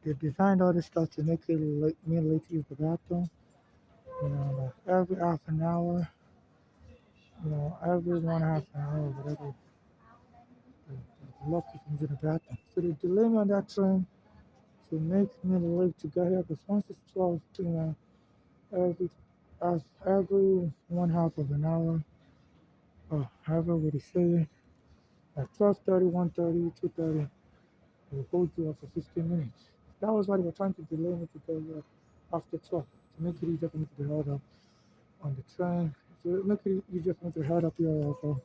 They designed all this stuff to make it me late to use the bathroom. Like every half an hour, every 1/2 an hour, whatever, the lucky comes in the bathroom. So they delay me on that train to make me late to get here. Because once it's 12 p.m., every every 1/2 of an hour, or however would you say it, at 12:30, 1:30, 2:30, it will hold you up for 15 minutes. That was why they were trying to delay me to get here after 12 to make it easier for me to be held up on the train. To make it easier for me to be held up here also.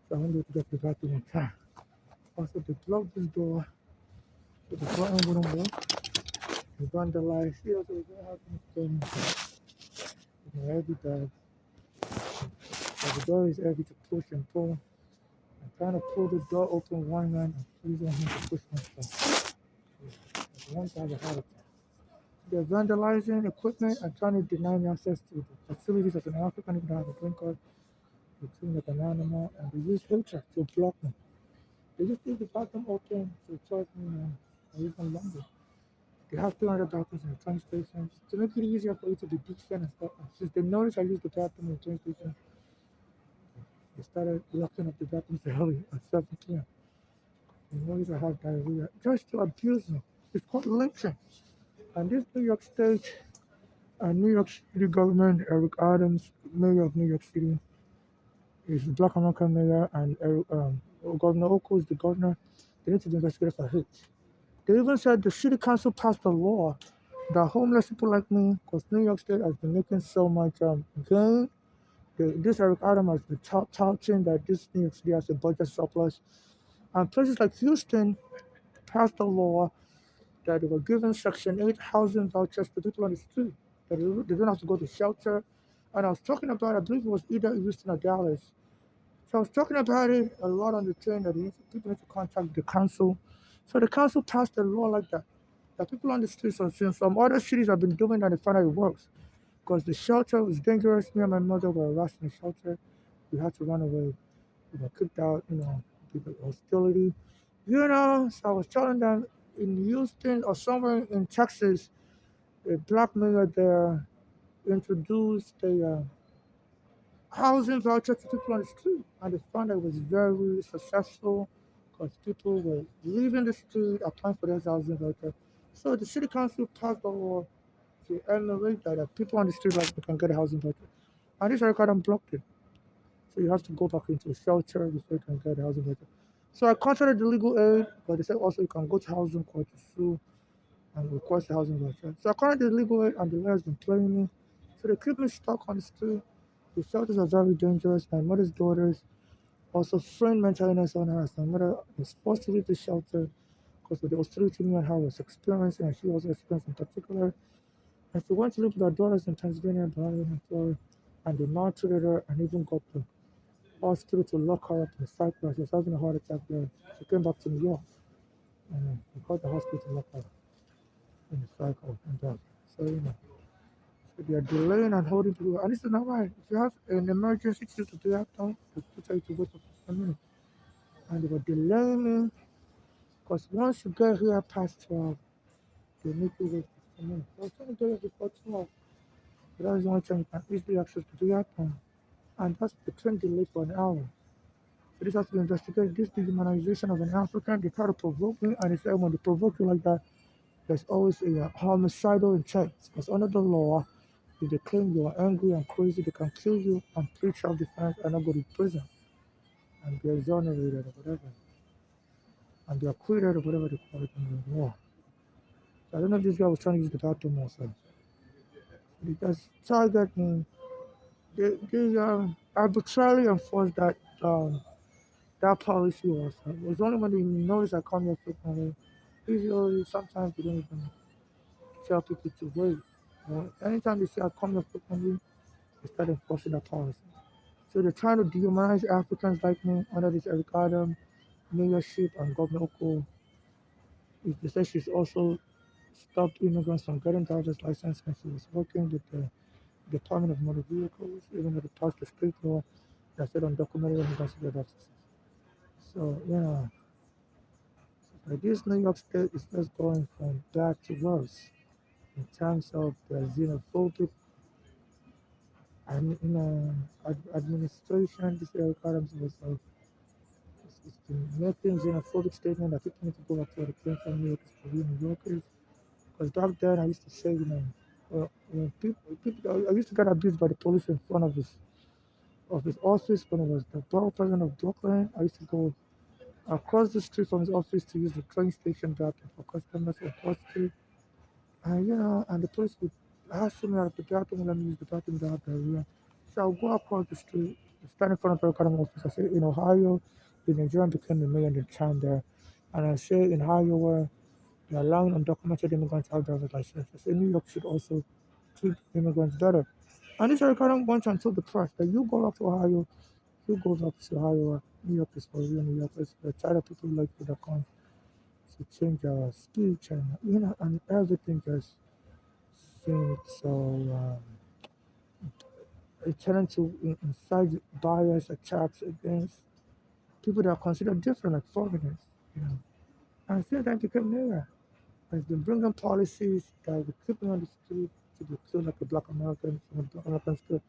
So I won't be able to get to the bathroom on time. Also, they blocked this door so the button wouldn't work. They vandalized. See, also, they have things heavy bags. So the door is heavy to push and pull. I'm trying to pull the door open one hand and please want him to push myself. One time I had it. They're vandalizing equipment and trying to deny me access to the facilities as an African even though I have a green card. They treat me like an animal and they use hatred to block me. They just leave the bathroom open to charge me or even longer. They have 200 bathrooms in the train stations to make it easier for you to be decent and stuff. And since they noticed I use the bathroom in the train station, they started locking up the bathrooms early at 7 p.m. They noticed I have diarrhea just to abuse me. It's called lynching. And this New York State and New York City government, Eric Adams, mayor of New York City, is the Black American mayor, and Governor Oko is the governor. They need to be investigated for hate. They even said the city council passed a law that homeless people like me, because New York State has been making so much gain. This Eric Adams has been touting that this New York City has a budget surplus. And places like Houston passed a law that they were giving Section 8 housing vouchers to people on the street. That they don't have to go to shelter. And I was talking about, I believe it was either Houston or Dallas. So I was talking about it a lot on the train that people need to contact the council. So the council passed a law like that. That people on the streets are seeing some other cities have been doing that and they find out it works. Because the shelter was dangerous. Me and my mother were harassed in the shelter. We had to run away. We were kicked out, because of hostility. So I was telling them in Houston or somewhere in Texas, a black mayor there introduced a housing voucher to people on the street, and they found that it was very successful because people were leaving the street applying for this housing voucher. So the city council passed a law to emulate that, people on the street like they can get a housing voucher, and this record blocked it. So you have to go back into a shelter before you can get a housing voucher. So I contacted the legal aid, but they said also you can go to housing court to sue and request a housing voucher. So I contacted the legal aid, and the lawyer's been playing me. So they keep me stuck on the street. The shelters are very dangerous. My mother's daughters also framed mental illness on her as my mother was forced to leave the shelter because of the hostility me and her was experiencing, and she also experienced in particular. And she went to live with her daughters in Pennsylvania, Maryland, and Florida, and they maltreated her and even got the hospital to lock her up in Cyprus. She was having a heart attack there. She came back to New York, and they got the hospital to lock her up in the cycle and that. So, so they are delaying and holding people. And this is not right. If you have an emergency to do that, don't just tell you to wait for 15 minutes. And they were delaying me because once you get here past 12, they make you wait 15 minutes. So I was trying to get here before 12. But that is the only time you can easily access to do that time. And that's the train delay for an hour. So this has to be investigated. This dehumanization of an African, they try to provoke me, and they say when they provoke you like that, there's always a homicidal intent. Because under the law, if they claim you are angry and crazy, they can kill you and plead self-defense and not go to prison and be exonerated or whatever. And be acquitted or whatever they call it in the law. So I don't know if this guy was trying to use the bathroom also. Because target me, they arbitrarily enforced that policy also. It was only when they noticed I come here frequently. Usually, sometimes they don't even tell people to wait. Anytime they see I come here frequently, they start enforcing that policy. So they're trying to dehumanize Africans like me under this Eric Adam mayorship and Governor Oko. They said she's also stopped immigrants from getting driver's license and she was working with the Department of Motor Vehicles, even though they passed the state law that said undocumented immigrants get access. So, This New York State is just going from bad to worse in terms of the xenophobic and administration. This Eric Adams was it's been making xenophobic statement that people need to go back to where they came from. New York is for real New Yorkers. Because back then I used to say, when people, I used to get abused by the police in front of his office when I was the borough president of Brooklyn. I used to go across the street from his office to use the train station bathroom for customers on Cross Street. And and the police would hassle me out of the bathroom, let me use the bathroom down there. So I'll go across the street, stand in front of the Academy office. I say, in Ohio, the Nigerian became the mayor in the town there. And I say, in Ohio, where they're allowing undocumented immigrants to have driver's license. I say, New York should also treat immigrants better. And this Academy went and told the press that you go up to Ohio, you go up to Ohio, New York is for real New Yorkers. They're tired of people like you that come to change our speech and, and everything just seemed so it turned to incite bias attacks against people that are considered different, like foreigners, you know. And since that became mayor, has been bringing policies that will keep me on the street to be killed like a black American, some black Americans killed.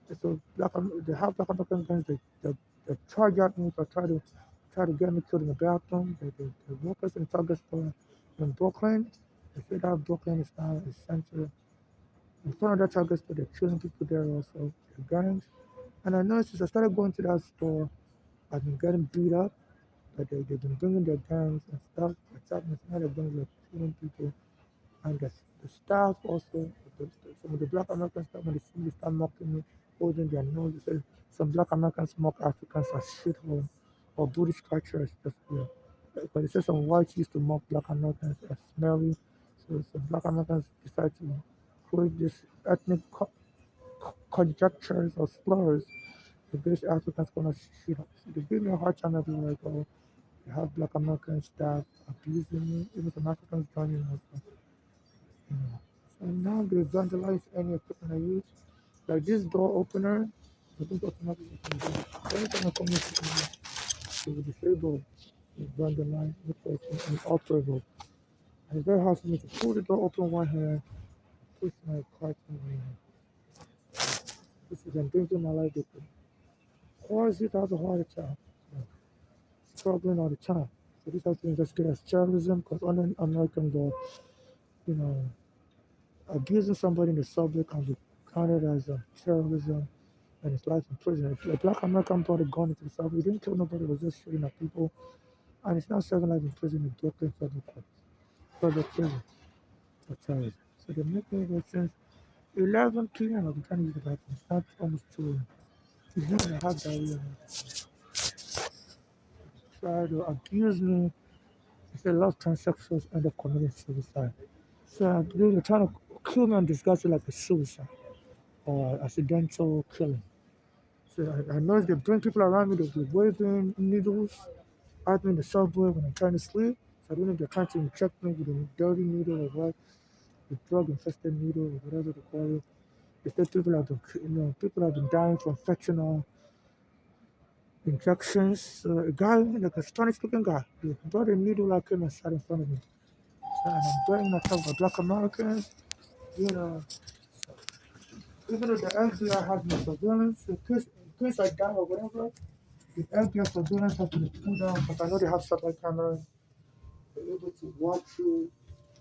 And so they have black American guns, they charge at me if I try to get me killed in the bathroom. The workers in Target store in Brooklyn, they said that Brooklyn is now a center. In front of that Target store, they're killing people there also, the gangs. And I noticed since I started going to that store, I've been getting beat up, but they've been bringing their guns and stuff, attacking now they're bringing like killing people. And the staff also, some of the black American staff, when they see me start mocking me, holding their nose, they say some black Americans mock Africans as shithole or booty scratchers. But they say some whites used to mock black Americans as smelly. So some black Americans decide to create this ethnic conjectures or slurs against Africans gonna shit up. So they give me a hard time every like, oh, you have black American staff abusing me, even some Africans joining us. You know. So now they vandalize any equipment I use. Like this door opener, I think automatically can do. Anytime I come here, it will disable, it vandalize, make it inoperable. And it's very hard for me to pull the door open one hand, push my cart in my hand. This is endangering my life. Or is it has a heart attack? So, struggling all the time. So this has been investigated as terrorism because under American law, you know, abusing somebody in the subway can be counted as terrorism and it's life in prison. A black American brought a gun into the subway. He didn't kill nobody, he was just shooting at people. And it's now serving life in prison in Brooklyn federal court, federal prison for terrorism. So they're making it since 11 p.m. I've been trying to use the bathroom. It's not almost 2 a.m. He's not gonna have diarrhea. Try to abuse me. He said a lot of transsexuals end up committing suicide. So they're trying to kill me and disguise it like a suicide or accidental killing. So I noticed they bring people around me, they'll be waving needles at me in the subway when I'm trying to sleep. So I don't know if they're trying to inject me with a dirty needle or what, the drug infested needle or whatever they call it. They said people have been dying from fentanyl injections. So a guy, like a Spanish looking guy, he brought a needle like him and sat in front of me. So, and I'm blaming myself for black Americans, you know. Even though the FBI has no surveillance, in case I die or whatever, the FBI surveillance has to be pulled down because I know they have satellite cameras. They're able to watch you.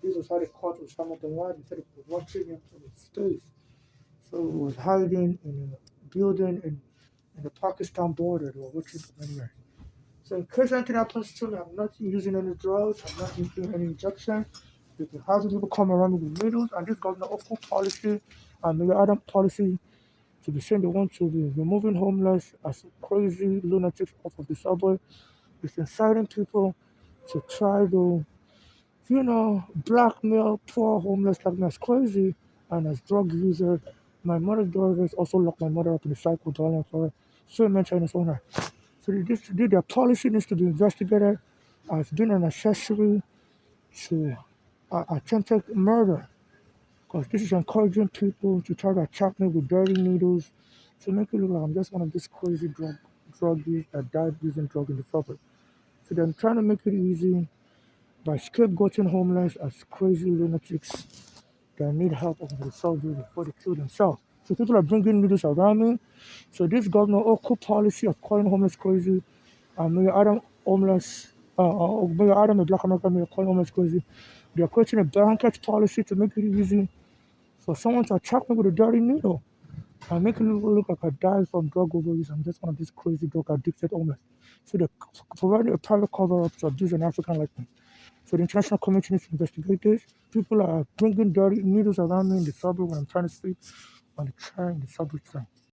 This was how they caught Osama bin Laden. They said they could watch him from space. So it was hiding in a building in the Pakistan border. They were watching for many years. So in case anything happens to me, I'm not using any drugs, I'm not using any injection. If the housing people come around me with needles, and this government open policy and maybe other policy to be saying they want to be removing homeless as crazy lunatics off of the subway. It's inciting people to try to, blackmail poor homeless like me as crazy and as drug user. My mother's daughters also locked my mother up in the cycle dwelling for so mentioned his owner. So their policy needs to be investigated as being an accessory to attempted murder. Because this is encouraging people to try to attack me with dirty needles to make it look like I'm just one of these crazy druggies that died using drug in the public. So they're trying to make it easy. by scapegoating homeless as crazy lunatics that need help of the subway before they kill themselves. So people are bringing needles around me. So this governor Oko policy of calling homeless crazy, Mayor Adam homeless, Mayor Adam, a black American mayor, calling homeless crazy. They are creating a blanket policy to make it easy for someone to attack me with a dirty needle and make it look like I died from drug overdose. I'm just one of these crazy drug addicted homeless. So they're providing a private cover up to abuse an African like me. So the international community needs to investigate this. People are bringing dirty needles around me in the subway when I'm trying to sleep on the train, the subway train.